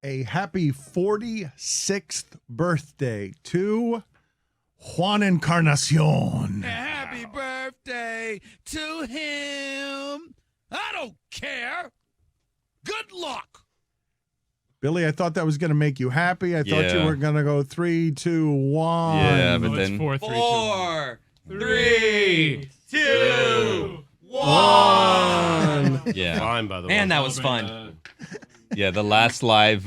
a happy 46th birthday to Juan Encarnacion. Happy birthday to him. I don't care. Good luck. Billy, I thought that was going to make you happy. I thought you were going to go 3, 2, 1. Yeah, but It's then 4, 3, 2, 4, 3, 2, 1. Yeah. Fine, by the way. Man, that was fun. Yeah, the last live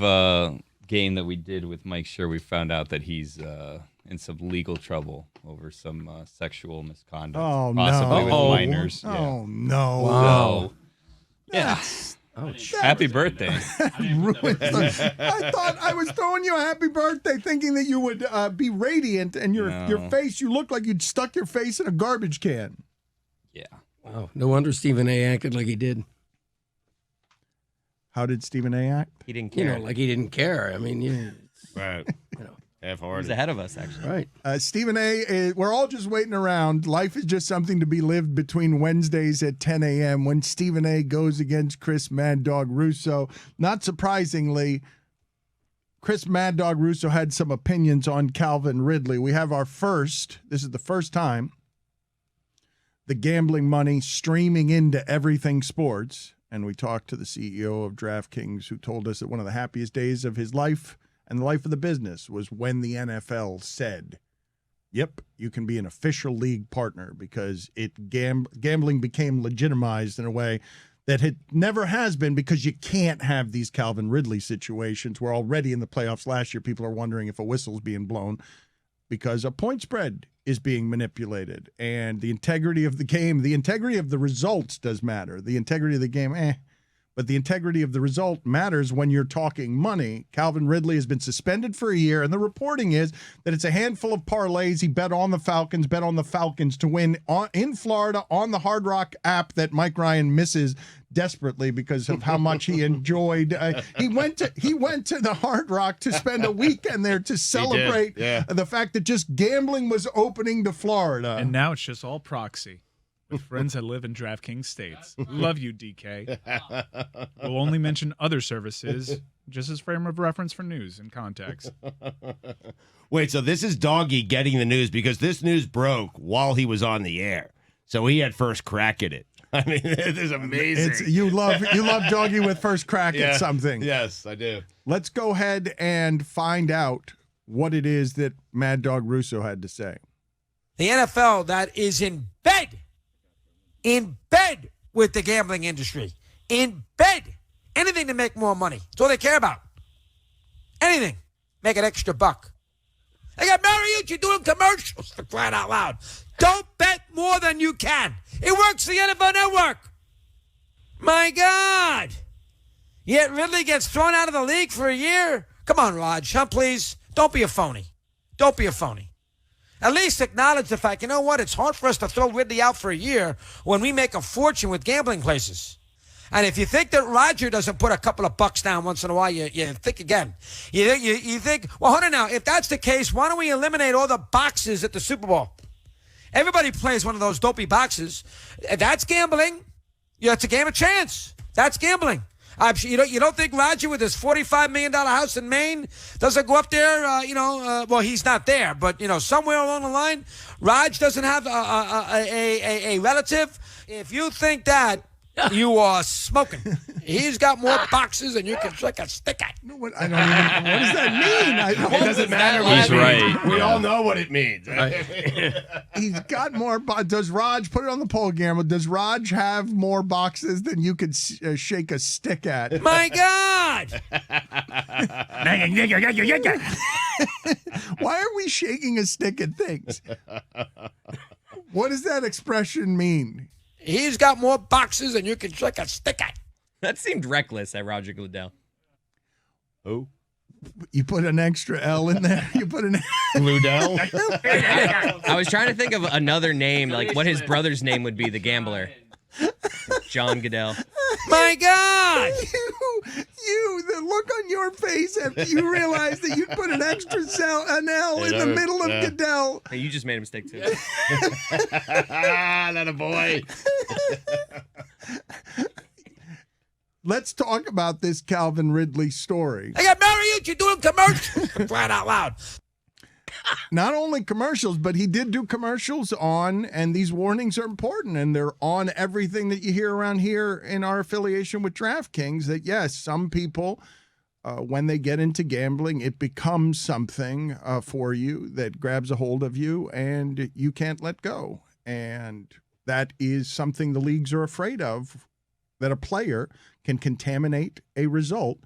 game that we did with Mike Sure, we found out that he's in some legal trouble over some sexual misconduct. Oh, possibly no. with minors. Oh, no. Wow. Yeah. Ouch. Happy birthday. I thought I was throwing you a happy birthday thinking that you would be radiant, and your face, you look like you'd stuck your face in a garbage can. Yeah. Wow. No wonder Stephen A. acted like he did. How did Stephen A. act? He didn't care. Like he didn't care. I mean, Right. Half-hearted. He's ahead of us, actually. Right. Stephen A., we're all just waiting around. Life is just something to be lived between Wednesdays at 10 a.m. when Stephen A. goes against Chris Mad Dog Russo. Not surprisingly, Chris Mad Dog Russo had some opinions on Calvin Ridley. We have this is the first time, the gambling money streaming into everything sports. And we talked to the CEO of DraftKings, who told us that one of the happiest days of his life and the life of the business was when the NFL said, yep, you can be an official league partner, because gambling became legitimized in a way that it never has been, because you can't have these Calvin Ridley situations where already in the playoffs last year people are wondering if a whistle's being blown because a point spread is being manipulated. And the integrity of the game, the integrity of the results does matter. The integrity of the game, but the integrity of the result matters when you're talking money. Calvin Ridley has been suspended for a year, and the reporting is that it's a handful of parlays. He bet on the Falcons to win in Florida on the Hard Rock app that Mike Ryan misses desperately because of how much he enjoyed. He went to the Hard Rock to spend a weekend there to celebrate the fact that just gambling was opening to Florida. And now it's just all proxy. With friends that live in DraftKings states. Love you, DK. We'll only mention other services just as frame of reference for news and context. Wait, so this is Doggy getting the news because this news broke while he was on the air. So he had first crack at it. I mean, it is amazing. You love Doggy with first crack at something. Yes, I do. Let's go ahead and find out what it is that Mad Dog Russo had to say. The NFL that is in bed with the gambling industry, in bed, anything to make more money. That's all they care about. Anything, make an extra buck. They got Mariucci doing commercials, for crying out loud. Don't bet more than you can. It works the NFL Network. My God. Yet Ridley gets thrown out of the league for a year. Come on, Raj, please. Don't be a phony. Don't be a phony. At least acknowledge the fact, you know what, it's hard for us to throw Ridley out for a year when we make a fortune with gambling places. And if you think that Roger doesn't put a couple of bucks down once in a while, you think again. You think, well, hold on now. If that's the case, why don't we eliminate all the boxes at the Super Bowl? Everybody plays one of those dopey boxes. That's gambling. Yeah, it's a game of chance. That's gambling. You don't think Roger with his $45 million house in Maine doesn't go up there, well, he's not there, but, somewhere along the line, Raj doesn't have a relative. If you think that, you are smoking. He's got more boxes than you can trick a stick at. What does that mean? It doesn't matter what He's it means. right. We all know what it means. He's got more. Does Raj, put it on the poll, Gamble, does Raj have more boxes than you could shake a stick at? My God! Why are we shaking a stick at things? What does that expression mean? He's got more boxes than you can trick a stick at. That seemed reckless at Roger Goodell. Who? You put an extra L in there? You put an Goodell? I was trying to think of another name, like what his brother's name would be, the gambler. John Goodell. My God! The look on your face after you realized that you put an extra an L in the middle of Goodell. Hey, you just made a mistake, too. That a boy. let's talk about this Calvin Ridley story. They got Mariucci doing commercials for crying out loud. Not only commercials, but he did do commercials on, and these warnings are important, and they're on everything that you hear around here in our affiliation with DraftKings, that yes, some people, when they get into gambling, it becomes something for you that grabs a hold of you and you can't let go. And that is something the leagues are afraid of, that a player can contaminate a result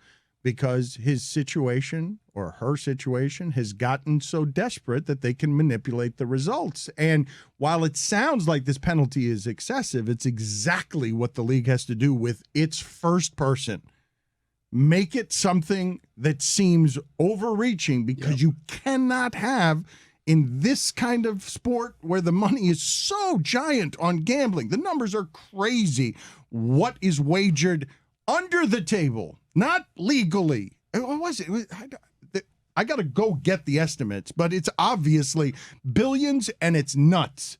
because his situation or her situation has gotten so desperate that they can manipulate the results. And while it sounds like this penalty is excessive, it's exactly what the league has to do with its first person. Make it something that seems overreaching, because you cannot have, in this kind of sport where the money is so giant on gambling, the numbers are crazy, what is wagered under the table, not legally. What was it? I got to go get the estimates, but it's obviously billions and it's nuts.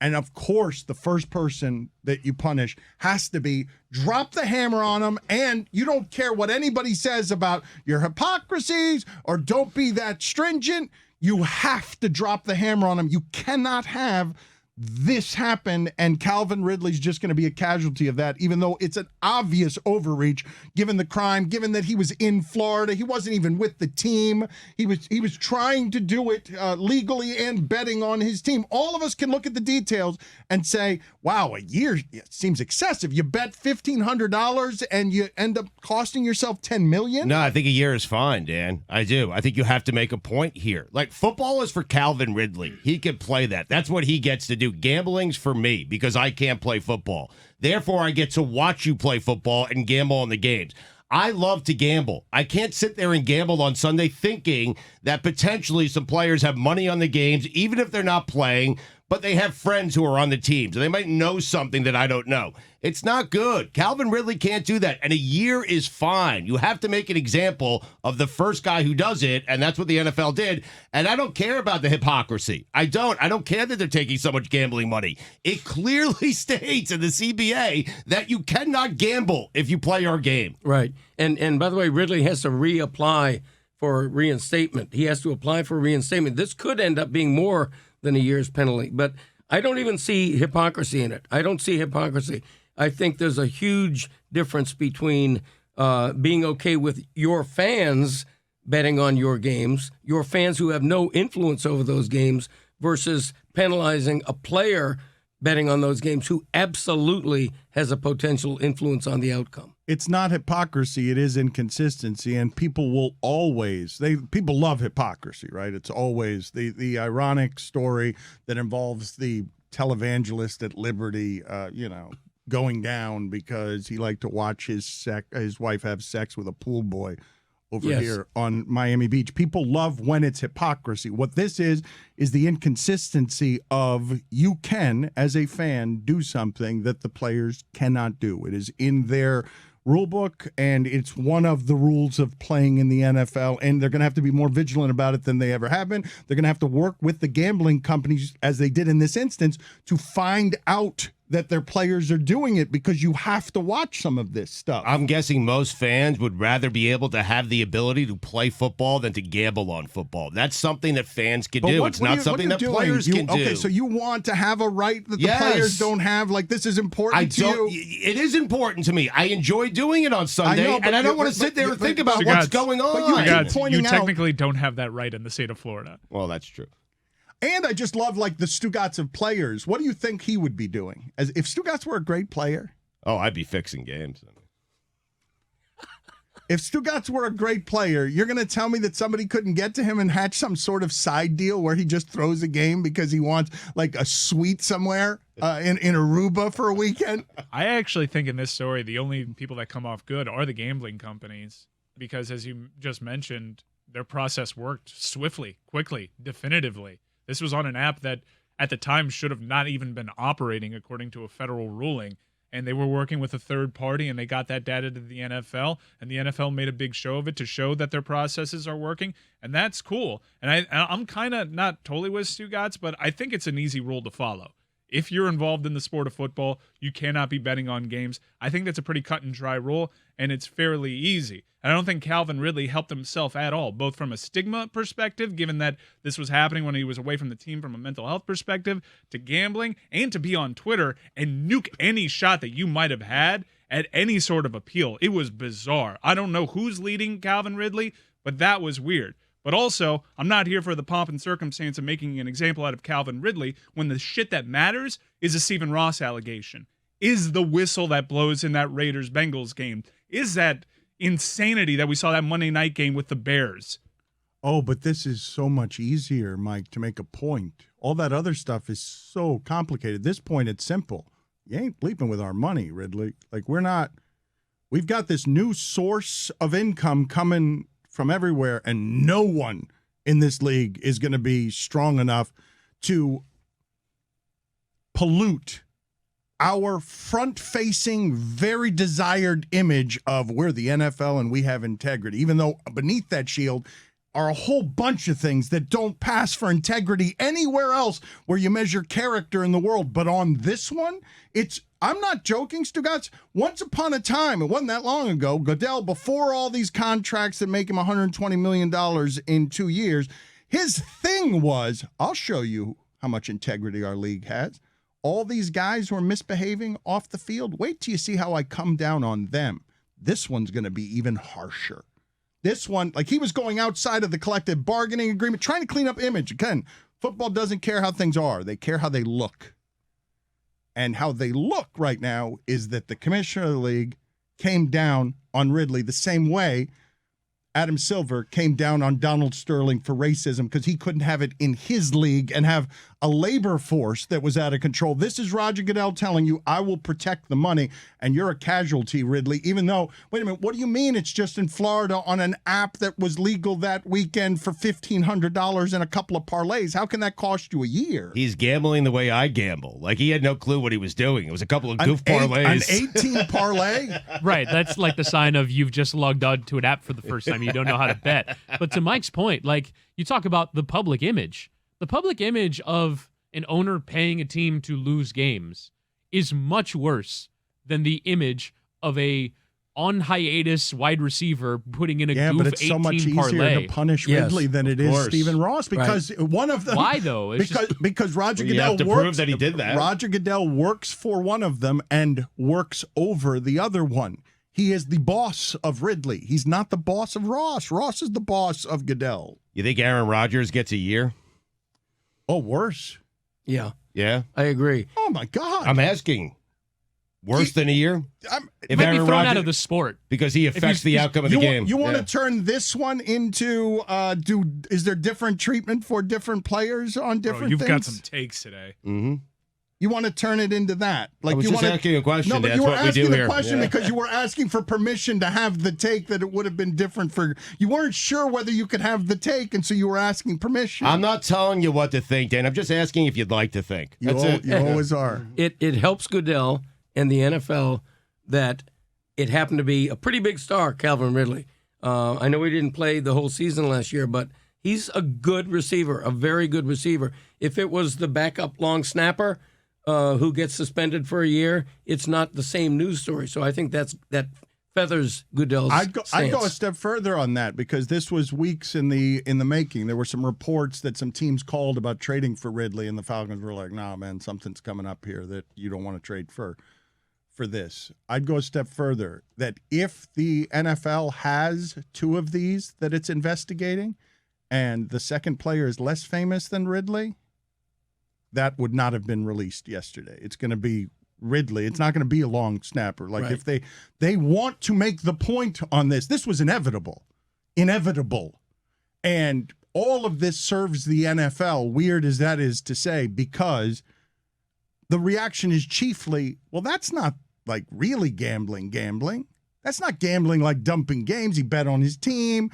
And of course, the first person that you punish has to be drop the hammer on them. And you don't care what anybody says about your hypocrisies or don't be that stringent. You have to drop the hammer on them. You cannot have this happen, and Calvin Ridley's just going to be a casualty of that, even though it's an obvious overreach given the crime, given that he was in Florida. He wasn't even with the team. He was trying to do it legally and betting on his team. All of us can look at the details and say, wow, a year seems excessive. You bet $1,500 and you end up costing yourself $10 million? No, I think a year is fine, Dan. I do. I think you have to make a point here. Like, football is for Calvin Ridley. He can play that. That's what he gets to do. Gambling's for me because I can't play football. Therefore, I get to watch you play football and gamble on the games. I love to gamble. I can't sit there and gamble on Sunday thinking that potentially some players have money on the games, even if they're not playing, but they have friends who are on the team, so they might know something that I don't know. It's not good. Calvin Ridley can't do that, and a year is fine. You have to make an example of the first guy who does it, and that's what the NFL did. And I don't care about the hypocrisy. I don't care that they're taking so much gambling money. It clearly states in the CBA that you cannot gamble if you play our game. Right. And by the way, Ridley has to reapply for reinstatement. He has to apply for reinstatement. This could end up being more than a year's penalty. But I don't even see hypocrisy in it. I don't see hypocrisy. I think there's a huge difference between being okay with your fans betting on your games, your fans who have no influence over those games, versus penalizing a player betting on those games who absolutely has a potential influence on the outcome. It's not hypocrisy, it is inconsistency, and people will always, people love hypocrisy, right? It's always the ironic story that involves the televangelist at Liberty, going down because he liked to watch his wife have sex with a pool boy over here on Miami Beach. People love when it's hypocrisy. What this is the inconsistency of, you can, as a fan, do something that the players cannot do. It is in their rule book, and it's one of the rules of playing in the NFL, and they're going to have to be more vigilant about it than they ever have been. They're going to have to work with the gambling companies, as they did in this instance, to find out that their players are doing it, because you have to watch some of this stuff. I'm guessing most fans would rather be able to have the ability to play football than to gamble on football. That's something that fans can do. It's not something that players can do. Okay, so you want to have a right that the players don't have? Like, this is important to you? It is important to me. I enjoy doing it on Sunday, and I don't want to sit there and think about what's going on. You technically don't have that right in the state of Florida. Well, that's true. And I just love, like, the Stugotz of players. What do you think he would be doing? As if Stugotz were a great player? Oh, I'd be fixing games. If Stugotz were a great player, you're going to tell me that somebody couldn't get to him and hatch some sort of side deal where he just throws a game because he wants, like, a suite somewhere in Aruba for a weekend? I actually think in this story, the only people that come off good are the gambling companies, because, as you just mentioned, their process worked swiftly, quickly, definitively. This was on an app that at the time should have not even been operating according to a federal ruling. And they were working with a third party, and they got that data to the NFL, and the NFL made a big show of it to show that their processes are working, and that's cool. And I'm kind of not totally with Stugotz, but I think it's an easy rule to follow. If you're involved in the sport of football, you cannot be betting on games. I think that's a pretty cut and dry rule, and it's fairly easy. And I don't think Calvin Ridley helped himself at all, both from a stigma perspective, given that this was happening when he was away from the team from a mental health perspective, to gambling, and to be on Twitter and nuke any shot that you might have had at any sort of appeal. It was bizarre. I don't know who's leading Calvin Ridley, but that was weird. But also, I'm not here for the pomp and circumstance of making an example out of Calvin Ridley when the shit that matters is a Stephen Ross allegation. Is the whistle that blows in that Raiders-Bengals game? Is that insanity that we saw that Monday night game with the Bears? Oh, but this is so much easier, Mike, to make a point. All that other stuff is so complicated. At this point, it's simple. You ain't bleeping with our money, Ridley. Like, we've got this new source of income coming from everywhere, and no one in this league is going to be strong enough to pollute our front-facing, very desired image of we're the NFL and we have integrity, even though beneath that shield are a whole bunch of things that don't pass for integrity anywhere else where you measure character in the world. But on this one, I'm not joking, Stugotz. Once upon a time, it wasn't that long ago, Goodell, before all these contracts that make him $120 million in 2 years, his thing was, I'll show you how much integrity our league has. All these guys who are misbehaving off the field, wait till you see how I come down on them. This one's going to be even harsher. This one, like he was going outside of the collective bargaining agreement, trying to clean up image. Again, football doesn't care how things are. They care how they look. And how they look right now is that the commissioner of the league came down on Ridley the same way Adam Silver came down on Donald Sterling for racism because he couldn't have it in his league and have a labor force that was out of control. This is Roger Goodell telling you, I will protect the money, and you're a casualty, Ridley, even though, wait a minute, what do you mean it's just in Florida on an app that was legal that weekend for $1,500 and a couple of parlays? How can that cost you a year? He's gambling the way I gamble. Like, he had no clue what he was doing. It was a couple of goof parlays. An 18 parlay? Right. That's like the sign of you've just logged on to an app for the first time. You don't know how to bet. But to Mike's point, like, you talk about the public image. The public image of an owner paying a team to lose games is much worse than the image of a on hiatus wide receiver putting in a goof 18 parlay. Yeah, but it's so much easier to punish Ridley than it is Stephen Ross because one of them. Why though? Because Roger Goodell you have to prove that he did that. Roger Goodell works for one of them and works over the other one. He is the boss of Ridley. He's not the boss of Ross. Ross is the boss of Goodell. You think Aaron Rodgers gets a year? Oh, worse. Yeah. Yeah? I agree. Oh, my God. I'm asking. Worse than a year? If might be thrown out of the sport. Because he affects the outcome of the game. You want to turn this one into, is there different treatment for different players on different You've things? got some takes today. Mm-hmm. You want to turn it into that? Like, I was just asking a question. No, but That's you were what we asking do the here. question because you were asking for permission to have the take that it would have been different for. You weren't sure whether you could have the take, and so you were asking permission. I'm not telling you what to think, Dan. I'm just asking if you'd like to think. That's it. You always are. It helps Goodell and the NFL that it happened to be a pretty big star, Calvin Ridley. I know he didn't play the whole season last year, but he's a good receiver, a very good receiver. If it was the backup long snapper who gets suspended for a year, it's not the same news story. So I think that feathers Goodell's I'd go stance. a step further on that because this was weeks in the making. There were some reports that some teams called about trading for Ridley, and the Falcons were like, "Nah, man, something's coming up here that you don't want to trade for this." I'd go a step further that if the NFL has two of these that it's investigating, and the second player is less famous than Ridley, that would not have been released yesterday. It's going to be Ridley. It's not going to be a long snapper. Like if they want to make the point on this was inevitable. And all of this serves the NFL, weird as that is to say, because the reaction is chiefly, well, that's not like really gambling. That's not gambling like dumping games. He bet on his team.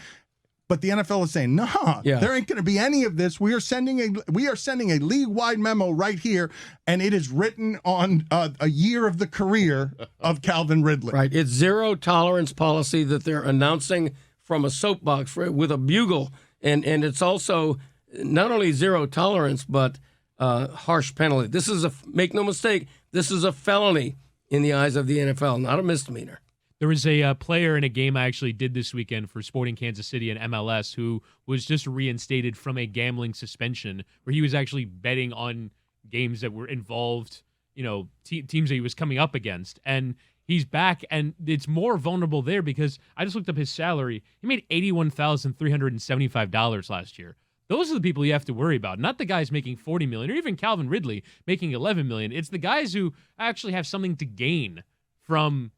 But the NFL is saying, there ain't going to be any of this. We are sending a league-wide memo right here, and it is written on a year of the career of Calvin Ridley. Right. It's zero tolerance policy that they're announcing from a soapbox with a bugle, and it's also not only zero tolerance but harsh penalty. This is make no mistake, this is a felony in the eyes of the NFL, not a misdemeanor. There was a player in a game I actually did this weekend for Sporting Kansas City and MLS who was just reinstated from a gambling suspension where he was actually betting on games that were involved, teams that he was coming up against. And he's back, and it's more vulnerable there because I just looked up his salary. He made $81,375 last year. Those are the people you have to worry about, not the guys making $40 million or even Calvin Ridley making $11 million. It's the guys who actually have something to gain from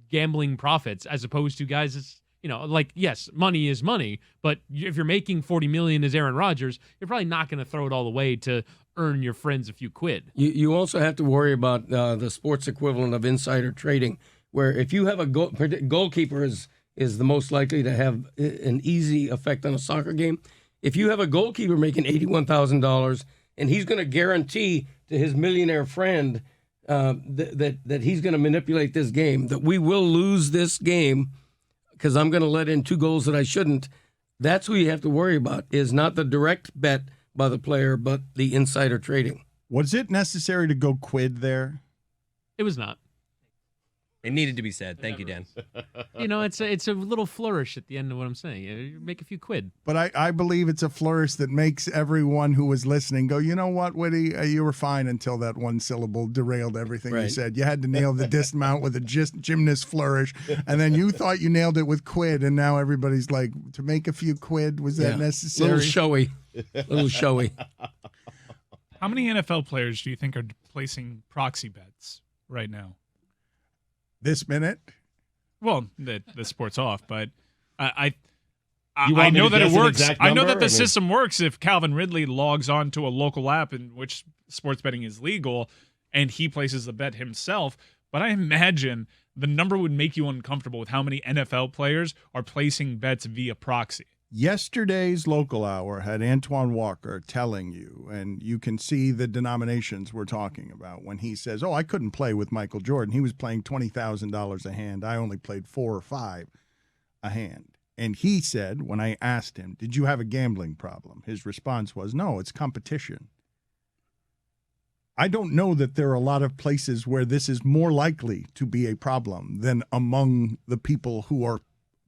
gambling profits as opposed to guys yes, money is money, but if you're making $40 million as Aaron Rodgers, you're probably not going to throw it all away to earn your friends a few quid. You also have to worry about the sports equivalent of insider trading, where if you have a goalkeeper is the most likely to have an easy effect on a soccer game. If you have a goalkeeper making $81,000 and he's going to guarantee to his millionaire friend that he's going to manipulate this game, that we will lose this game because I'm going to let in 2 goals that I shouldn't, that's who you have to worry about, is not the direct bet by the player, but the insider trading. Was it necessary to go quid there? It was not. It needed to be said. Thank you, Dan. It's a little flourish at the end of what I'm saying. You make a few quid. But I believe it's a flourish that makes everyone who was listening go, you know what, Whitty, you were fine until that one syllable derailed everything you said. You had to nail the dismount with a gymnast flourish, and then you thought you nailed it with quid, and now everybody's like, to make a few quid, was that necessary? Little showy. How many NFL players do you think are placing proxy bets right now? This minute? Well, the sport's off, but I want me know to that it guess an works. exact I know number? that the system works if Calvin Ridley logs on to a local app in which sports betting is legal and he places the bet himself. But I imagine the number would make you uncomfortable with how many NFL players are placing bets via proxy. Yesterday's local hour had Antoine Walker telling you, and you can see the denominations we're talking about when he says, I couldn't play with Michael Jordan. He was playing $20,000 a hand. I only played 4 or 5 a hand. And he said, when I asked him, did you have a gambling problem? His response was, no, it's competition. I don't know that there are a lot of places where this is more likely to be a problem than among the people who are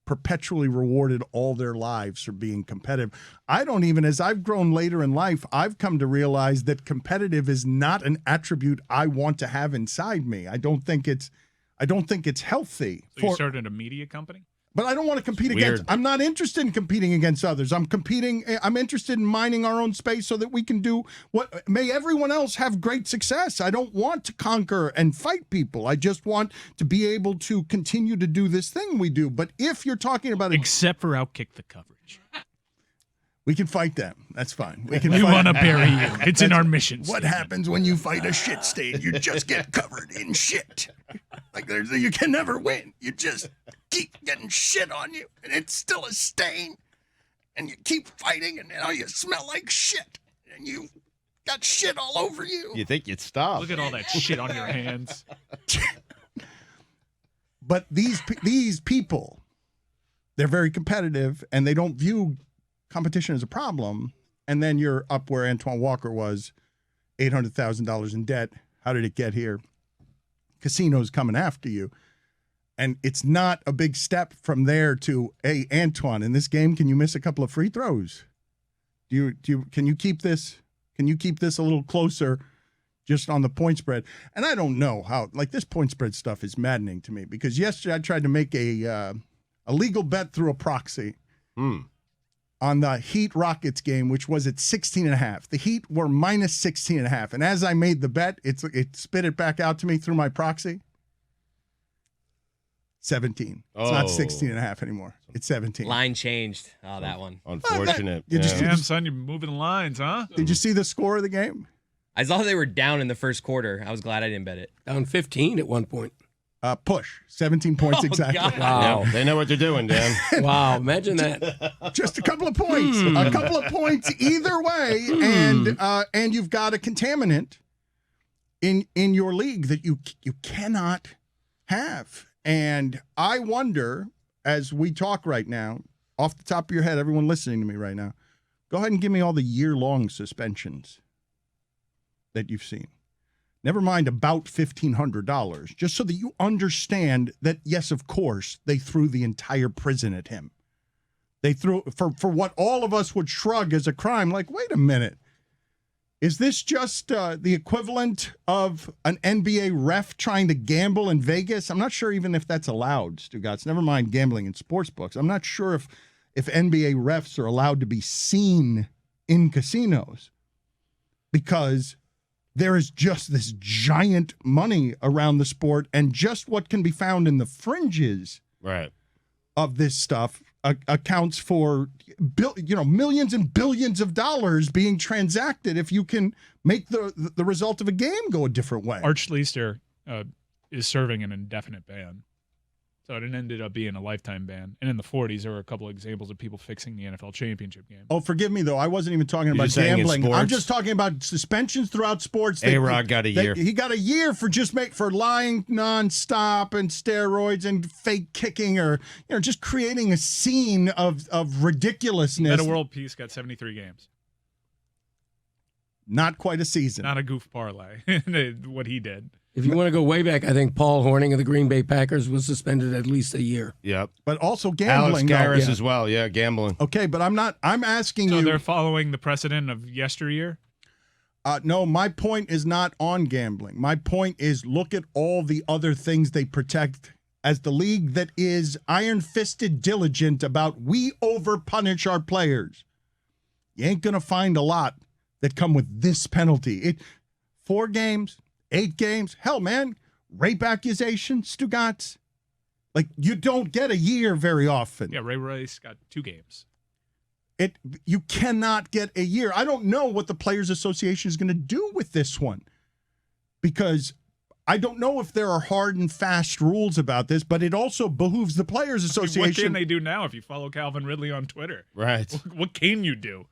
perpetually rewarded all their lives for being competitive. I don't even, as I've grown later in life, I've come to realize that competitive is not an attribute I want to have inside me. I don't think it's healthy. So you started a media company? But I don't want to compete against. I'm not interested in competing against others. I'm interested in mining our own space so that we can do what may everyone else have great success. I don't want to conquer and fight people. I just want to be able to continue to do this thing we do. But if you're talking about except for Outkick the Coverage. We can fight them. That's fine. We want to bury you. It's in our mission. What happens when you fight a shit stain? You just get covered in shit. You can never win. You just keep getting shit on you, and it's still a stain. And you keep fighting, and now you smell like shit, and you got shit all over you. You think you'd stop? Look at all that shit on your hands. But these people, they're very competitive, and they don't view competition as a problem. And then you're up where Antoine Walker was, $800,000 in debt. How did it get here? Casinos coming after you. And it's not a big step from there to, hey, Antoine, in this game, can you miss a couple of free throws? Can you keep this a little closer just on the point spread? And I don't know how, this point spread stuff is maddening to me, because yesterday I tried to make a legal bet through a proxy on the Heat Rockets game, which was at 16.5. The Heat were minus 16.5. And as I made the bet, it spit it back out to me through my proxy. 17. It's not 16.5 anymore. It's 17. Line changed. Oh, that one. Unfortunate. Damn, son, you're moving the lines, huh? Did you see the score of the game? I saw they were down in the first quarter. I was glad I didn't bet it. Down 15 at one point. Push. 17 points exactly. God. Wow. They know what they're doing, Dan. Wow. Imagine that. Just a couple of points. A couple of points either way, and you've got a contaminant in your league that you cannot have. And I wonder, as we talk right now, off the top of your head, everyone listening to me right now, go ahead and give me all the year-long suspensions that you've seen. Never mind about $1,500, just so that you understand that, yes, of course, they threw the entire prison at him. They threw, for what all of us would shrug as a crime, like, wait a minute. Is this just the equivalent of an NBA ref trying to gamble in Vegas? I'm not sure even if that's allowed, Stugotz. Never mind gambling in sports books. I'm not sure if NBA refs are allowed to be seen in casinos, because there is just this giant money around the sport, and just what can be found in the fringes of this stuff accounts for millions and billions of dollars being transacted if you can make the result of a game go a different way. Arch Leister is serving an indefinite ban. So it ended up being a lifetime ban. And in the 40s, there were a couple of examples of people fixing the NFL championship game. Oh, forgive me, though. I wasn't even talking about gambling. I'm just talking about suspensions throughout sports. A-Rod got a year. He got a year for for lying nonstop and steroids and fake kicking, or just creating a scene of ridiculousness. Meta World Peace got 73 games. Not quite a season. Not a goof parlay, what he did. If you want to go way back, I think Paul Hornung of the Green Bay Packers was suspended at least a year. Yep. But also gambling. Alex Garris as well. Yeah, gambling. Okay, but I'm asking you. So they're following the precedent of yesteryear? No, my point is not on gambling. My point is, look at all the other things they protect as the league that is iron-fisted diligent about we over-punish our players. You ain't going to find a lot that come with this penalty. 4 games. 8 games. Hell, man, rape accusations, Stugotz. Like, you don't get a year very often. Yeah, Ray Rice got 2 games. You cannot get a year. I don't know what the Players Association is going to do with this one, because I don't know if there are hard and fast rules about this, but it also behooves the Players Association. What can they do now if you follow Calvin Ridley on Twitter? Right. What can you do?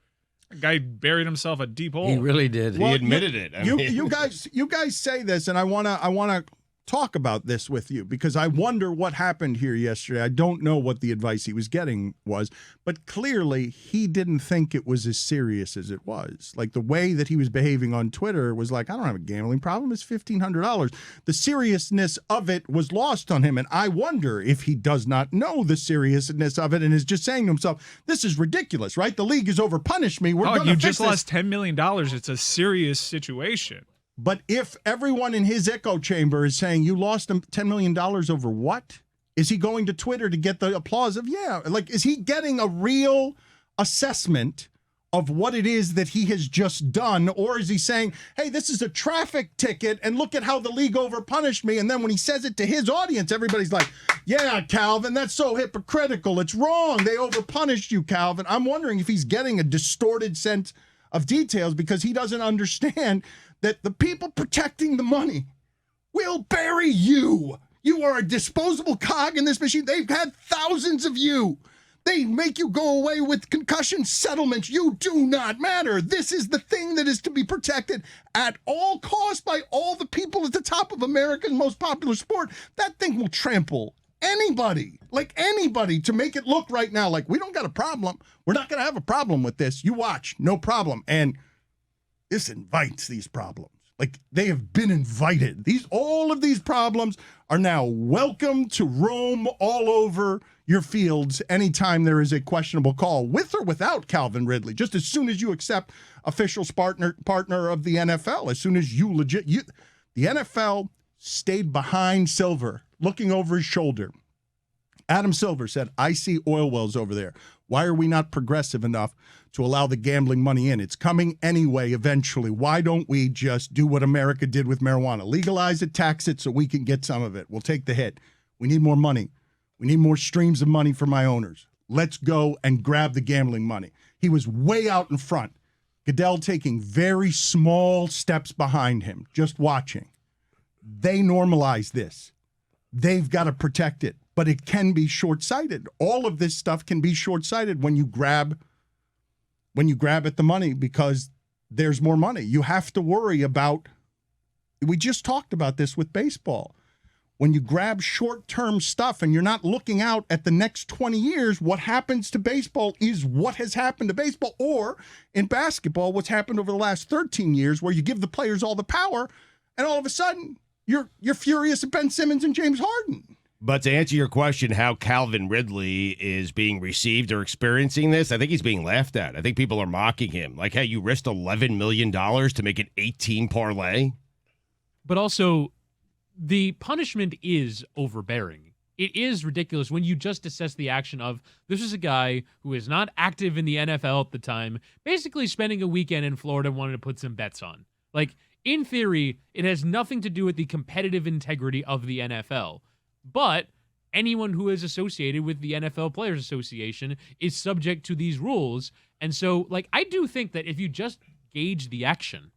The guy buried himself a deep hole. He really did. Well, he admitted it. You guys say this, and I wanna talk about this with you, because I wonder what happened here yesterday. I don't know what the advice he was getting was, but clearly he didn't think it was as serious as it was. Like, the way that he was behaving on Twitter was like, I don't have a gambling problem. It's $1,500. The seriousness of it was lost on him, and I wonder if he does not know the seriousness of it and is just saying to himself, this is ridiculous, right? The league has overpunished me. We're going to you fix just this. lost $10 million. It's a serious situation. But if everyone in his echo chamber is saying you lost him $10 million over what? Is he going to Twitter to get the applause of, yeah? Like, is he getting a real assessment of what it is that he has just done? Or is he saying, hey, this is a traffic ticket and look at how the league overpunished me? And then when he says it to his audience, everybody's like, yeah, Calvin, that's so hypocritical. It's wrong. They overpunished you, Calvin. I'm wondering if he's getting a distorted sense of details, because he doesn't understand that the people protecting the money will bury you. You are a disposable cog in this machine. They've had thousands of you. They make you go away with concussion settlements. You do not matter. This is the thing that is to be protected at all costs by all the people at the top of America's most popular sport. That thing will trample anybody, to make it look right now like we don't got a problem. We're not going to have a problem with this. You watch, no problem. And this invites these problems. Like, they have been invited. All of these problems are now welcome to roam all over your fields anytime there is a questionable call, with or without Calvin Ridley. Just as soon as you accept official partner of the NFL, as soon as the NFL stayed behind Silver, looking over his shoulder. Adam Silver said, I see oil wells over there. Why are we not progressive enough to allow the gambling money in? It's coming anyway eventually. Why don't we just do what America did with marijuana? Legalize it, tax it, so we can get some of it. We'll take the hit. We need more money. We need more streams of money for my owners. Let's go and grab the gambling money. He was way out in front. Goodell taking very small steps behind him, just watching. They normalize this. They've got to protect it, but it can be short-sighted. All of this stuff can be short-sighted when you grab at the money because there's more money. You have to worry about, we just talked about this with baseball. When you grab short-term stuff and you're not looking out at the next 20 years, what happens to baseball is what has happened to baseball, or in basketball, what's happened over the last 13 years, where you give the players all the power and all of a sudden you're furious at Ben Simmons and James Harden. But to answer your question, how Calvin Ridley is being received or experiencing this, I think he's being laughed at. I think people are mocking him. Like, hey, you risked $11 million to make an 18 parlay? But also, the punishment is overbearing. It is ridiculous when you just assess the action of, this is a guy who is not active in the NFL at the time, basically spending a weekend in Florida wanting to put some bets on. Like, in theory, it has nothing to do with the competitive integrity of the NFL. But anyone who is associated with the NFL Players Association is subject to these rules. And so, like, I do think that if you just gauge the action,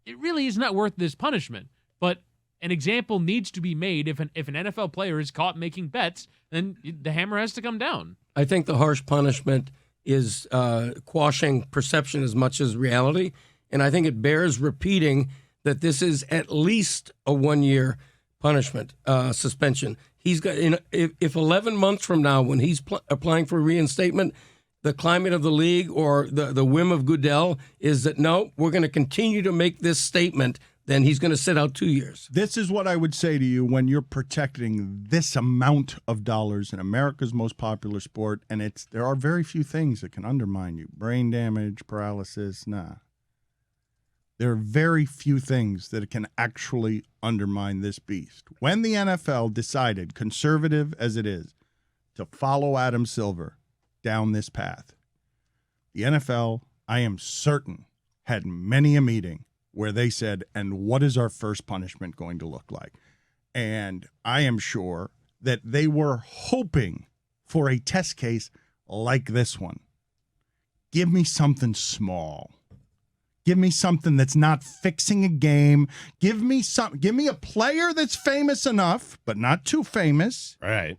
it really is not worth this punishment. But an example needs to be made. If an NFL player is caught making bets, then the hammer has to come down. I think the harsh punishment is quashing perception as much as reality. And I think it bears repeating that this is at least a 1-year punishment, suspension. He's got, if 11 months from now, when he's applying for reinstatement, the climate of the league or the whim of Goodell is that, no, we're going to continue to make this statement, then he's going to sit out 2 years. This is what I would say to you when you're protecting this amount of dollars in America's most popular sport, and there are very few things that can undermine you. Brain damage, paralysis, nah. There are very few things that can actually undermine this beast. When the NFL decided, conservative as it is, to follow Adam Silver down this path, the NFL, I am certain, had many a meeting where they said, and what is our first punishment going to look like? And I am sure that they were hoping for a test case like this one. Give me something small. Give me something that's not fixing a game. Give me a player that's famous enough, but not too famous. Right.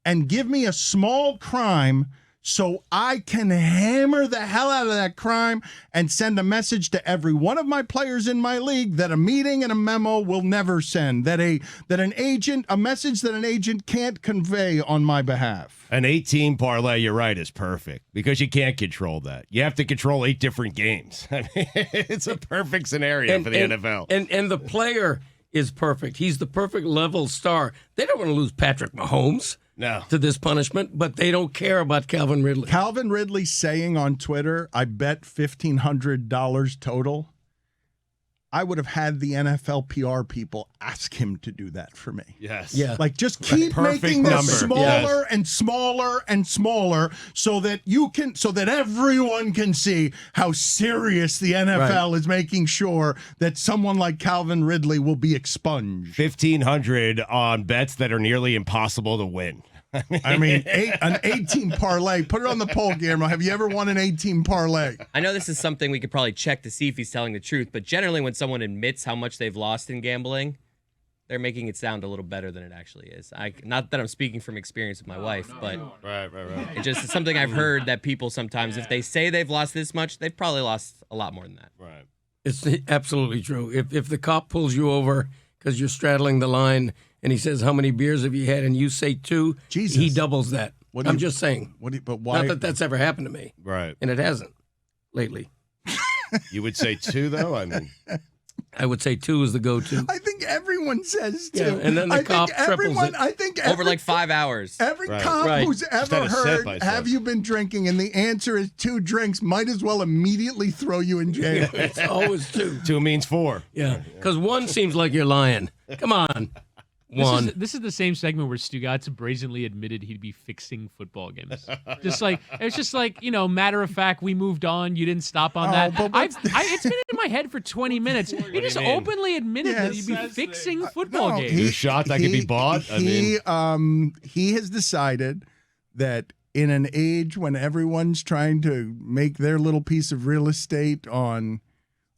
And give me a small crime so I can hammer the hell out of that crime and send a message to every one of my players in my league that a meeting and a memo will never send, that a message that an agent can't convey on my behalf. An 18 parlay, you're right, is perfect because you can't control that. You have to control 8 different games. I mean, it's a perfect scenario for the NFL. And the player is perfect. He's the perfect level star. They don't want to lose Patrick Mahomes. No. To this punishment, but they don't care about Calvin Ridley. Calvin Ridley saying on Twitter, I bet $1,500 total. I would have had the NFL PR people ask him to do that for me. Yes. Yeah. Like, just keep making this smaller and smaller and smaller so that everyone can see how serious the NFL is making sure that someone like Calvin Ridley will be expunged. 1,500 on bets that are nearly impossible to win. I mean, an 18 parlay. Put it on the poll, Guillermo. Have you ever won an 18 parlay? I know this is something we could probably check to see if he's telling the truth, but generally when someone admits how much they've lost in gambling, they're making it sound a little better than it actually is. Not that I'm speaking from experience with my wife, but Right. it's something I've heard that people sometimes, if they say they've lost this much, they've probably lost a lot more than that. Right. It's absolutely true. If the cop pulls you over because you're straddling the line and he says, how many beers have you had? And you say 2, Jesus. He doubles that. I'm just saying. But why? Not that that's ever happened to me. Right. And it hasn't lately. You would say 2, though? I mean, I would say 2 is the go-to. I think everyone says 2. Yeah, and then the cop triples it. I think Over like 5 hours. Every cop who's ever had a sip, heard, I have said. you been drinking? And the answer is 2 drinks, might as well immediately throw you in jail. It's always 2. 2 means 4. Yeah, because 1 seems like you're lying. Come on. 1. This is the same segment where Stugotz brazenly admitted he'd be fixing football games. It's just like, matter of fact, we moved on. You didn't stop on that. It's been in my head for 20 minutes. He just openly admitted that he'd be fixing football games. Your shot that could be bought? He has decided that in an age when everyone's trying to make their little piece of real estate on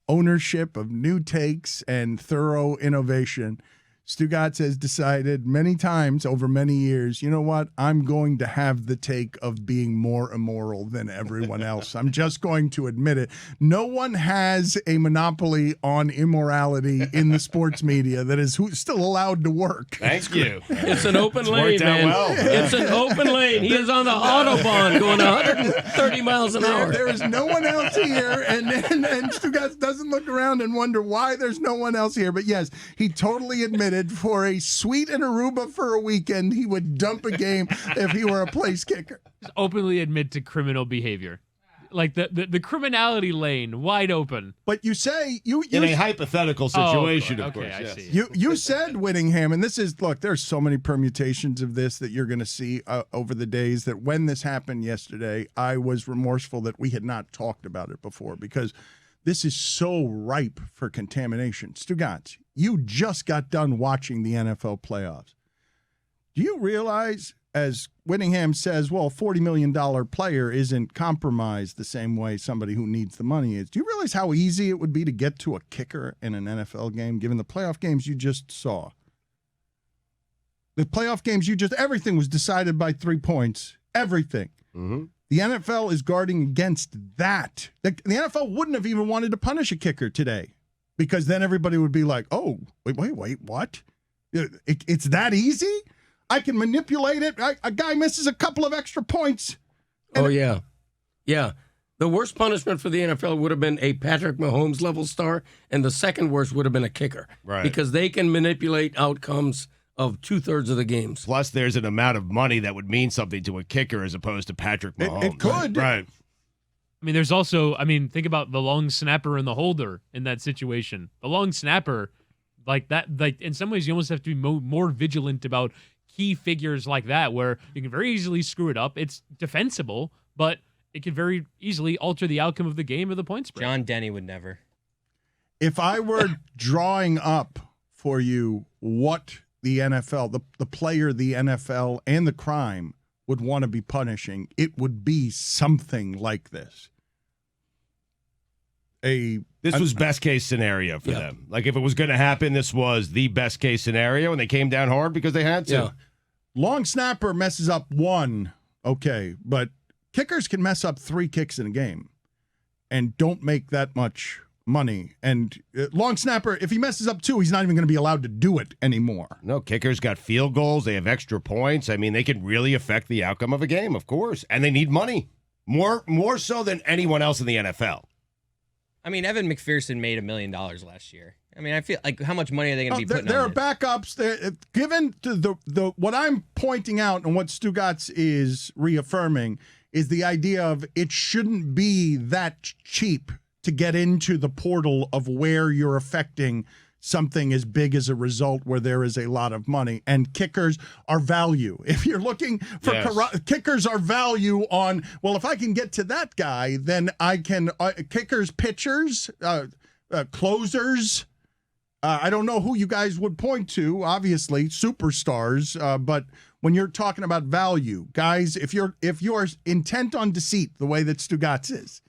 ownership of new takes and thorough innovation, Stugotz has decided many times over many years, you know what? I'm going to have the take of being more immoral than everyone else. I'm just going to admit it. No one has a monopoly on immorality in the sports media that is still allowed to work. Thank you. It's an open lane, worked out man. well. It's an open lane. He is on the Autobahn going 130 miles an hour. There is no one else here, and Stugotz doesn't look around and wonder why there's no one else here. But yes, he totally admitted for a suite in Aruba for a weekend, he would dump a game if he were a place kicker. Just openly admit to criminal behavior. Like the criminality lane, wide open. But you say you In a hypothetical situation, of okay, course. I Yes. see. You said Whittingham, and this is, look, there's so many permutations of this that you're going to see over the days, that when this happened yesterday, I was remorseful that we had not talked about it before, because this is so ripe for contamination. Stugotz, you just got done watching the NFL playoffs. Do you realize, as Whittingham says, well, a $40 million player isn't compromised the same way somebody who needs the money is. Do you realize how easy it would be to get to a kicker in an NFL game, given the playoff games you just saw? The playoff games everything was decided by 3 points. Everything. Mm-hmm. The NFL is guarding against that. The NFL wouldn't have even wanted to punish a kicker today, because then everybody would be like, oh, wait, what? It's that easy? I can manipulate it. A guy misses a couple of extra points. Oh, yeah. Yeah. The worst punishment for the NFL would have been a Patrick Mahomes level star, and the second worst would have been a kicker. Right. Because they can manipulate outcomes of 2/3 of the games. Plus, there's an amount of money that would mean something to a kicker as opposed to Patrick Mahomes. It could. Right. I mean, there's also, think about the long snapper and the holder in that situation. The long snapper, in some ways, you almost have to be more vigilant about key figures like that, where you can very easily screw it up. It's defensible, but it could very easily alter the outcome of the game or the point spread. John Denny would never. If I were drawing up for you what the NFL, the player, the NFL, and the crime would want to be punishing, it would be something like this. This was best case scenario for them. Like, if it was going to happen, this was the best case scenario, and they came down hard because they had to. Yeah. Long snapper messes up one, okay, but kickers can mess up 3 kicks in a game and don't make that much money. And long snapper, if he messes up 2, he's not even going to be allowed to do it anymore. No, kickers got field goals. They have extra points. I mean, they can really affect the outcome of a game, of course. And they need money. More so than anyone else in the NFL. I mean, Evan McPherson made $1 million last year. I mean, I feel like, how much money are they going to be putting there on are backups. Given to the what I'm pointing out and what Stugotz is reaffirming is the idea of it shouldn't be that cheap to get into the portal of where you're affecting something as big as a result where there is a lot of money. And kickers are value. If you're looking for kickers are value on, well, if I can get to that guy, then I can kickers, pitchers, closers. I don't know who you guys would point to, obviously, superstars, but when you're talking about value, guys, if you're intent on deceit, the way that Stugotz is,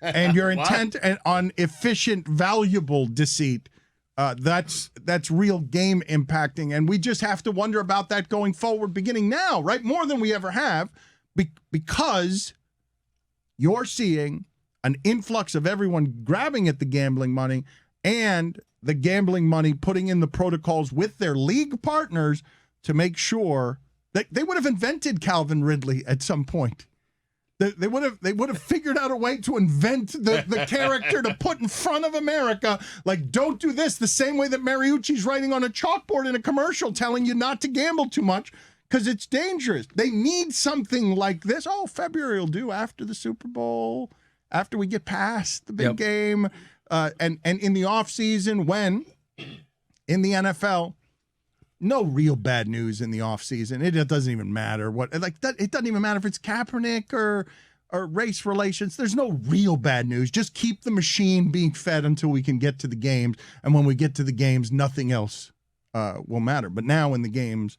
and you're intent on efficient, valuable deceit, that's real game impacting, and we just have to wonder about that going forward, beginning now, right? More than we ever have, because you're seeing an influx of everyone grabbing at the gambling money, and the gambling money putting in the protocols with their league partners to make sure that they would have invented Calvin Ridley at some point. They would have figured out a way to invent the character to put in front of America, like, don't do this, the same way that Mariucci's writing on a chalkboard in a commercial telling you not to gamble too much because it's dangerous. They need something like this. Oh, February will do, after the Super Bowl, after we get past the big game. And in the offseason, when in the NFL, no real bad news in the offseason. It doesn't even matter it doesn't even matter if it's Kaepernick or race relations. There's no real bad news. Just keep the machine being fed until we can get to the games. And when we get to the games, nothing else will matter. But now in the games,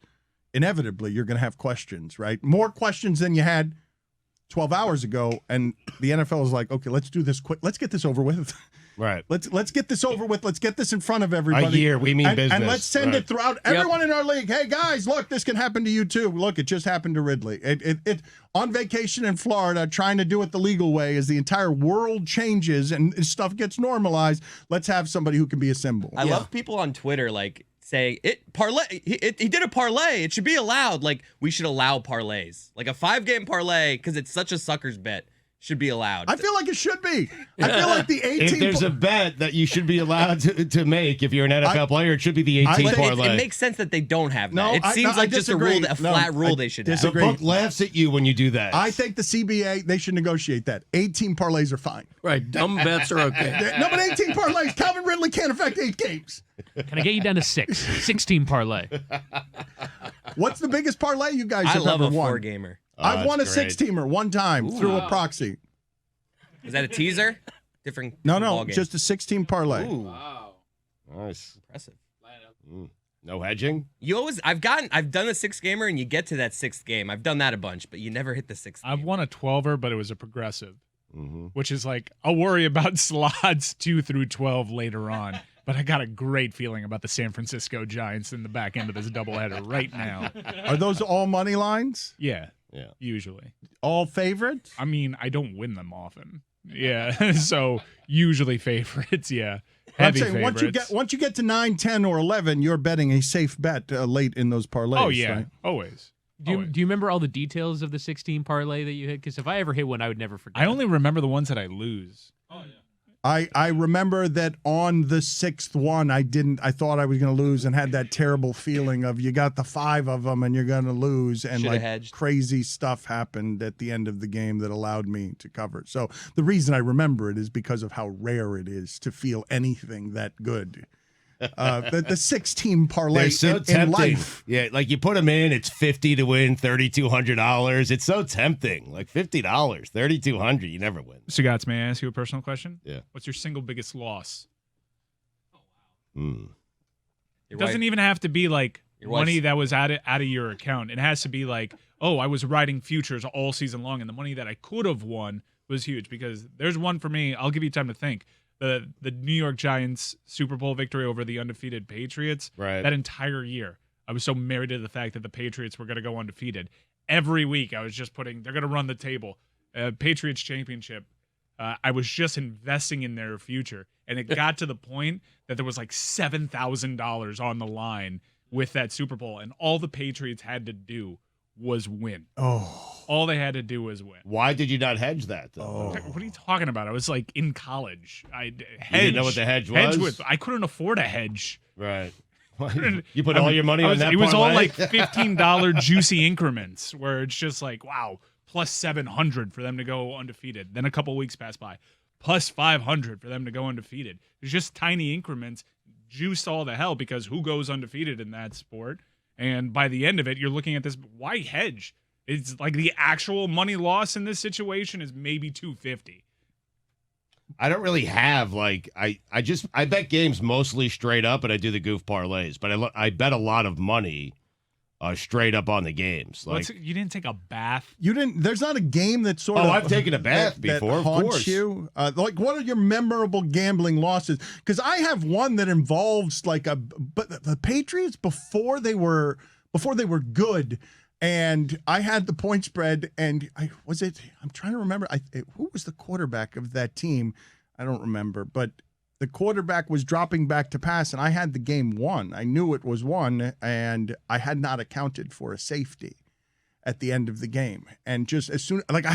inevitably, you're going to have questions, right? More questions than you had 12 hours ago. And the NFL is like, okay, let's do this quick. Let's get this over with. Right. Let's get this over with. Let's get this in front of everybody. A year, we mean business. And let's send Right. it throughout everyone in our league. Hey guys, look, this can happen to you too. Look, it just happened to Ridley. It on vacation in Florida, trying to do it the legal way as the entire world changes and stuff gets normalized. Let's have somebody who can be a symbol. I love people on Twitter like saying he did a parlay. It should be allowed. Like we should allow parlays. Like a 5-game parlay because it's such a sucker's bet should be allowed. I feel like it should be. I feel like the 18. If there's a bet that you should be allowed to make if you're an NFL player, it should be the 18 But parlay. it makes sense that they don't have that. No, it seems like just a flat rule they should have. The book laughs at you when you do that. I think the CBA, they should negotiate that. 18 parlays are fine. Right. Dumb bets are okay. No, but 18 parlays, Calvin Ridley can't affect 8 games. Can I get you down to 6? 16 parlay. What's the biggest parlay you guys I have love ever a won? 4-gamer. I've won a that's great. 6-teamer one time through a proxy. Is that a teaser? Different No, ball game. just a 16 parlay. Ooh, Nice. impressive. No hedging? I've done a 6-gamer and you get to that 6th game. I've done that a bunch, but you never hit the 6th I've game. won a 12er, but it was a progressive, which is like I'll worry about slots 2 through 12 later on. But I got a great feeling about the San Francisco Giants in the back end of this doubleheader right now. Are those all money lines? Yeah, Yeah. usually. All favorites? I mean, I don't win them often. Yeah, so usually favorites. Yeah, I'm heavy saying favorites. once you get to 9, 10, or 11, you're betting a safe bet late in those parlays. Oh yeah, right? always. Do you remember all the details of the 16 parlay that you hit? Because if I ever hit one, I would never forget. I only remember the ones that I lose. I remember that on the 6th one, I thought I was going to lose and had that terrible feeling of you got the 5 of them and you're going to lose. And Shoulda like hedged. crazy stuff happened at the end of the game that allowed me to cover. So the reason I remember it is because of how rare it is to feel anything that good. The 16 parlay They're so in tempting. life. Yeah, like you put them in, it's $50 to win, $3,200. It's so tempting. Like $50, $3,200, you never win. Stugotz, may I ask you a personal question? Yeah. What's your single biggest loss? Hmm. It doesn't even have to be like Your money wife's- that was out of your account. It has to be like, oh, I was riding futures all season long, and the money that I could have won was huge. Because there's one for me. I'll give you time to think. The New York Giants Super Bowl victory over the undefeated Patriots. Right. That entire year, I was so married to the fact that the Patriots were going to go undefeated. Every week, I was just they're going to run the table. Patriots championship. I was just investing in their future. And it got to the point that there was like $7,000 on the line with that Super Bowl. And all the Patriots had to do was win. Oh. All they had to do was win. Why did you not hedge that, though? What are you talking about? I was like in college. I didn't know what the hedge was? I couldn't afford a hedge. Right. You put all your money on that It was all parlay? like $15 juicy increments where it's just like, wow, plus 700 for them to go undefeated. Then a couple weeks pass by, plus 500 for them to go undefeated. It's just tiny increments, juiced all the hell because who goes undefeated in that sport? And by the end of it, you're looking at this. Why hedge? It's like the actual money loss in this situation is maybe $250. I don't really have like I bet games mostly straight up, and I do the goof parlays. But I bet a lot of money straight up on the games. Like You didn't take a bath. You didn't. There's not a game that sort of. I've taken a bath that before. Of haunts course. you. Like, what are your memorable gambling losses? Because I have one that involves like but the Patriots before they were good, and I had the point spread, and I'm trying to remember. Who was the quarterback of that team? I don't remember, but the quarterback was dropping back to pass, and I had the game won. I knew it was won, and I had not accounted for a safety at the end of the game. And just as soon, like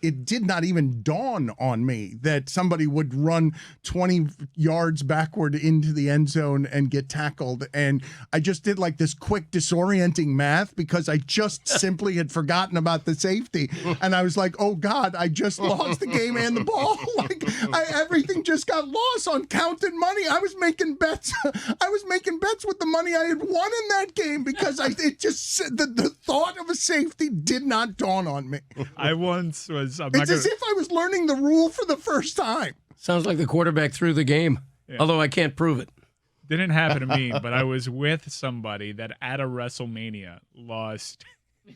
it did not even dawn on me that somebody would run 20 yards backward into the end zone and get tackled. And I just did like this quick disorienting math because I just simply had forgotten about the safety. And I was like, oh God, I just lost the game and the ball. Like everything just got lost on counted money. I was making bets. I was making bets with the money I had won in that game because the thought of a safety did not dawn on me. I once was. It's as if I was learning the rule for the first time. Sounds like the quarterback threw the game, although I can't prove it. Didn't happen to me, but I was with somebody that at a WrestleMania lost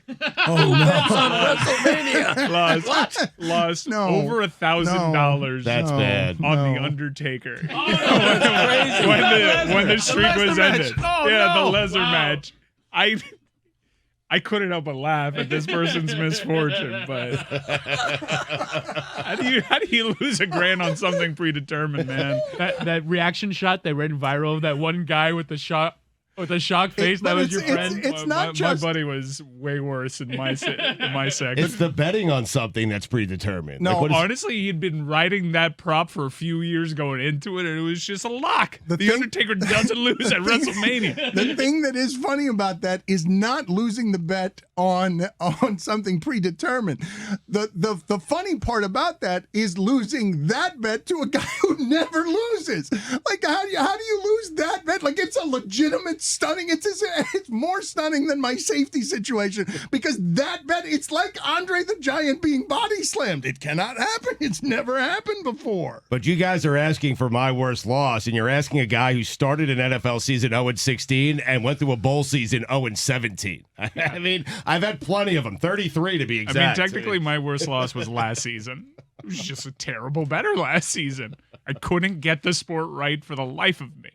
Oh That's no. on WrestleMania. Lost No. over $1,000. That's bad. On No. The Undertaker. That's crazy. when the streak Lesnar was match. ended. Oh, yeah, no. the Lesnar Wow. match. I couldn't help but laugh at this person's misfortune, but how do you lose $1,000 on something predetermined, man? That reaction shot that went viral of that one guy with the shock face. That but was your it's- friend. it's my, not just- my buddy was way worse in my section. It's the betting on something that's predetermined. No, Like, what is- Honestly, he'd been riding that prop for a few years going into it, and it was just a lock. The The thing- Undertaker doesn't lose at WrestleMania. The thing that is funny about that is not losing the bet on something predetermined. The funny part about that is losing that bet to a guy who never loses. Like how do you lose that bet? Like it's a legitimate stunning. It's more stunning than my safety situation because that bet, it's like Andre the Giant being body slammed. It cannot happen. It's never happened before. But you guys are asking for my worst loss, and you're asking a guy who started an NFL season 0-16 and went through a bowl season 0-17. I mean, I've had plenty of them, 33 to be I exact. mean, technically, my worst loss was last season. It was just a terrible better last season. I couldn't get the sport right for the life of me.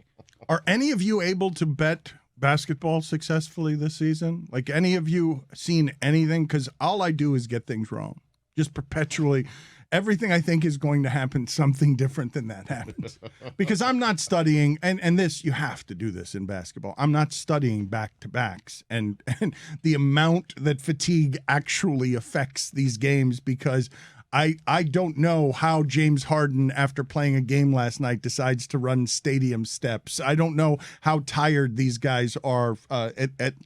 Are any of you able to bet basketball successfully this season? Like any of you seen anything? Because all I do is get things wrong. Just perpetually. Everything I think is going to happen, something different than that happens. Because I'm not studying, and this, you have to do this in basketball. I'm not studying back-to-backs and the amount that fatigue actually affects these games because I don't know how James Harden, after playing a game last night, decides to run stadium steps. I don't know how tired these guys are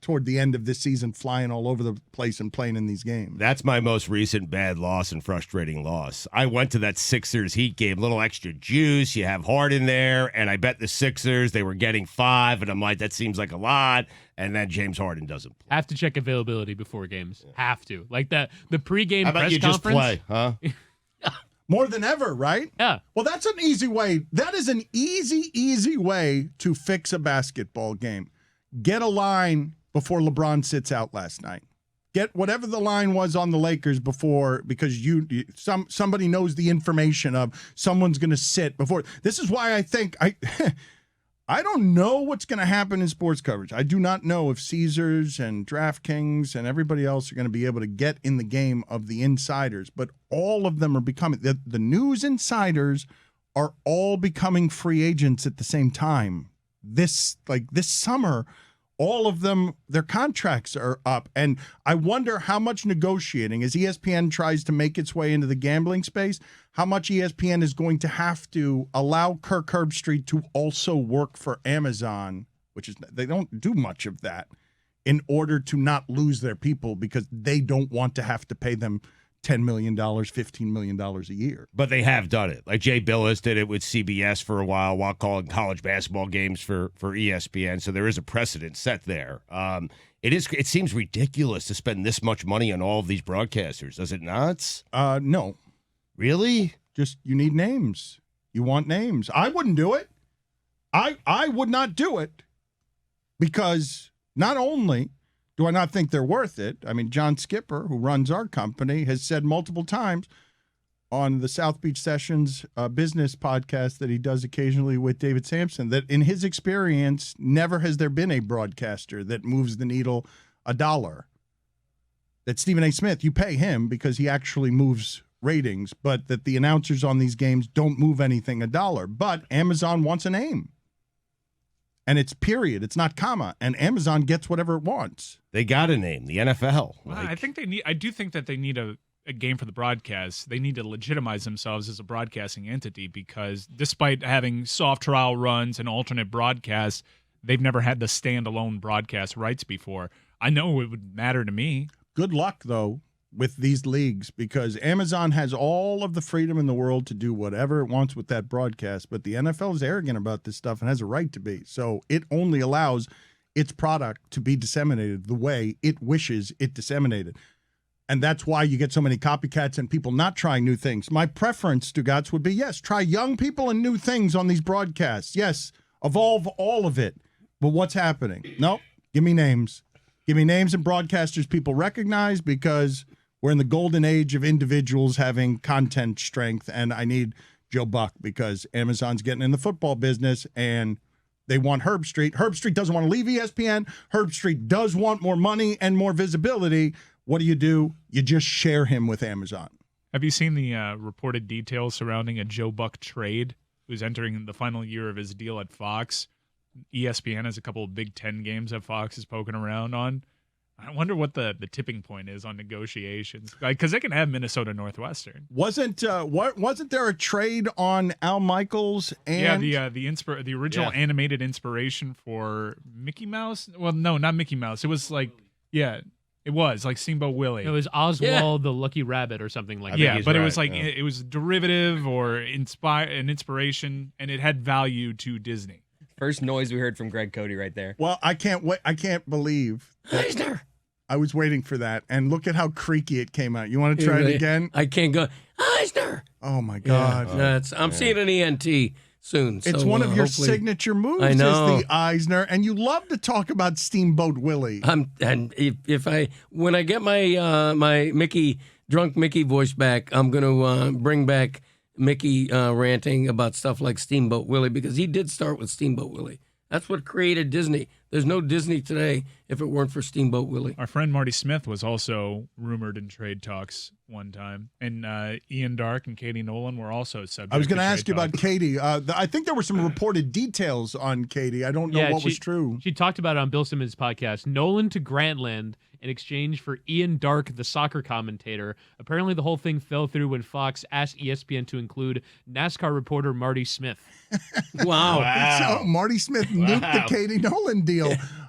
toward the end of this season, flying all over the place and playing in these games. That's my most recent bad loss and frustrating loss. I went to that Sixers Heat game, a little extra juice. You have Harden there, and I bet the Sixers, they were getting 5, and I'm like, that seems like a lot. And then James Harden doesn't play. Have to check availability before games. Have to. Like the pregame How about press you just conference. play, huh? More than ever, right? Yeah. Well, that's an easy way. That is an easy way to fix a basketball game. Get a line before LeBron sits out last night. Get whatever the line was on the Lakers before, because somebody knows the information of someone's going to sit before. This is why I think I don't know what's going to happen in sports coverage. I do not know if Caesars and DraftKings and everybody else are going to be able to get in the game of the insiders, but all of them are becoming the news insiders are all becoming free agents at the same time. This summer, all of them, their contracts are up. And I wonder how much negotiating, as ESPN tries to make its way into the gambling space, how much ESPN is going to have to allow Kirk Herbstreit to also work for Amazon, which is, they don't do much of that, in order to not lose their people because they don't want to have to pay them $10 million, $15 million a year. But they have done it. Like Jay Billis did it with CBS for a while calling college basketball games for ESPN. So there is a precedent set there. It seems ridiculous to spend this much money on all of these broadcasters. Does it not? No. Really? Just you need names. You want names. I wouldn't do it. I would not do it because not only do I not think they're worth it? I mean, John Skipper, who runs our company, has said multiple times on the South Beach Sessions business podcast that he does occasionally with David Sampson that in his experience, never has there been a broadcaster that moves the needle $1. That Stephen A. Smith, you pay him because he actually moves ratings, but that the announcers on these games don't move anything $1. But Amazon wants a name. And it's period. It's not comma. And Amazon gets whatever it wants. They got a name, the NFL. I think I do think that they need a game for the broadcast. They need to legitimize themselves as a broadcasting entity because despite having soft trial runs and alternate broadcasts, they've never had the standalone broadcast rights before. I know it would matter to me. Good luck, though, with these leagues because Amazon has all of the freedom in the world to do whatever it wants with that broadcast, but the NFL is arrogant about this stuff and has a right to be. So it only allows its product to be disseminated the way it wishes it disseminated. And that's why you get so many copycats and people not trying new things. My preference, Stugotz, would be, yes, try young people and new things on these broadcasts. Yes, evolve all of it. But what's happening? Nope. Give me names. Give me names and broadcasters people recognize, because we're in the golden age of individuals having content strength, and I need Joe Buck because Amazon's getting in the football business and they want Herb Street. Herb Street doesn't want to leave ESPN. Herb Street does want more money and more visibility. What do? You just share him with Amazon. Have you seen the reported details surrounding a Joe Buck trade who's entering the final year of his deal at Fox? ESPN has a couple of Big Ten games that Fox is poking around on. I wonder what the tipping point is on negotiations, because they can have Minnesota Northwestern. Wasn't there a trade on Al Michaels and the original animated inspiration for Mickey Mouse? Well, no, not Mickey Mouse. It was like it was like Steamboat Willie. It was Oswald the Lucky Rabbit or something like that. Yeah, but it was like it was derivative or an inspiration, and it had value to Disney. First noise we heard from Greg Cody right there. Well, I can't wait. I can't believe Eisner. I was waiting for that, and look at how creaky it came out. You want to try it again? I can't go. Eisner. Oh my God! I'm seeing an ENT soon. It's one of your signature moves. I know. Is the Eisner, and you love to talk about Steamboat Willie. And when I get my my drunk Mickey voice back, I'm gonna bring back Mickey ranting about stuff like Steamboat Willie, because he did start with Steamboat Willie. That's what created Disney. There's no Disney today if it weren't for Steamboat Willie. Our friend Marty Smith was also rumored in trade talks one time, and Ian Dark and Katie Nolan were also subject. I was going to ask you talks. about Katie. I think there were some reported details on Katie. I don't know what was true. She talked about it on Bill Simmons' podcast. Nolan to Grantland in exchange for Ian Dark, the soccer commentator. Apparently, the whole thing fell through when Fox asked ESPN to include NASCAR reporter Marty Smith. Wow. So Marty Smith nuked the Katie Nolan deal.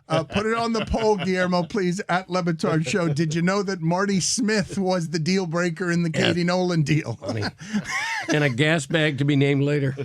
Put it on the poll, Guillermo, please, at LeBatard Show. Did you know that Marty Smith was the deal breaker in the Katie Nolan deal? And a gas bag to be named later.